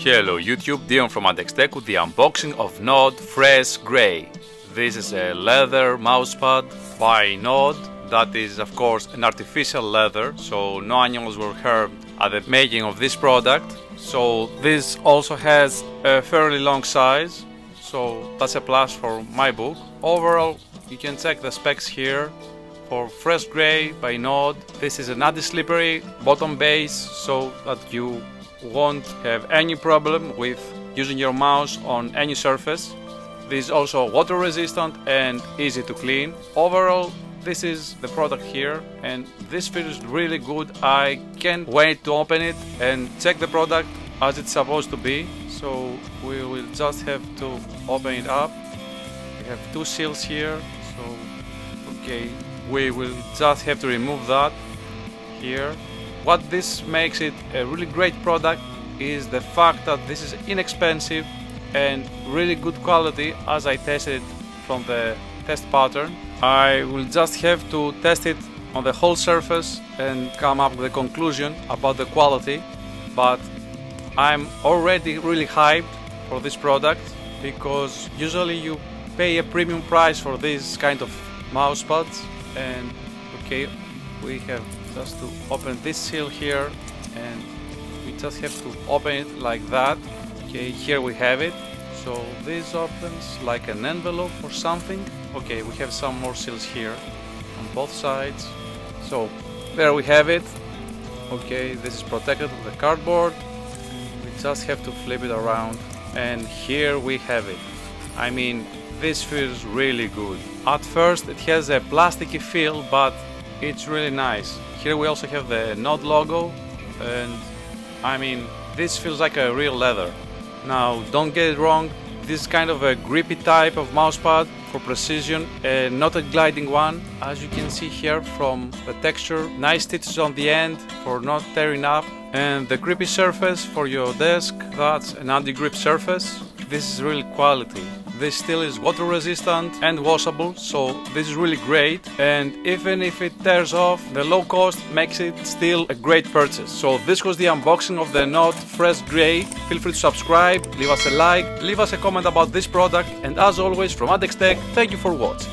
Hello YouTube, Dion from Adex Tech with the unboxing of Node Fresh Grey. This is a leather mousepad by Node. That is of course an artificial leather, so no animals were harmed at the making of this product. So this also has a fairly long size, so that's a plus for my book. Overall, you can check the specs here. For Fresh Grey by Node, this is an anti-slippery bottom base, so that you won't have any problem with using your mouse on any surface. This is also water resistant and easy to clean. Overall, this is the product here, and this feels really good. I can't wait to open it and check the product as it's supposed to be. So we will just have to open it up. We have two seals here, so okay, we will just have to remove that here. What this makes it a really great product is the fact that this is inexpensive and really good quality, as I tested it from the test pattern. I will just have to test it on the whole surface and come up with a conclusion about the quality, but I'm already really hyped for this product because usually you pay a premium price for these kind of mouse pads. And okay, we have just to open this seal here, and we just have to open it like that. Okay, here we have it. So this opens like an envelope or something. Okay, we have some more seals here on both sides. So there we have it. Okay, this is protected with the cardboard. We just have to flip it around, and here we have it. I mean, this feels really good. At first it has a plasticky feel, but it's really nice. Here we also have the Node logo, and I mean, this feels like a real leather. Now, don't get it wrong, this is kind of a grippy type of mousepad for precision, and not a gliding one. As you can see here from the texture, nice stitches on the end for not tearing up, and the grippy surface for your desk, that's an anti-grip surface. This is really quality. This still is water resistant and washable, so this is really great. And even if it tears off, the low cost makes it still a great purchase. So this was the unboxing of the Node Fresh Grey. Feel free to subscribe, leave us a like, leave us a comment about this product, and as always from Adex Tech, thank you for watching.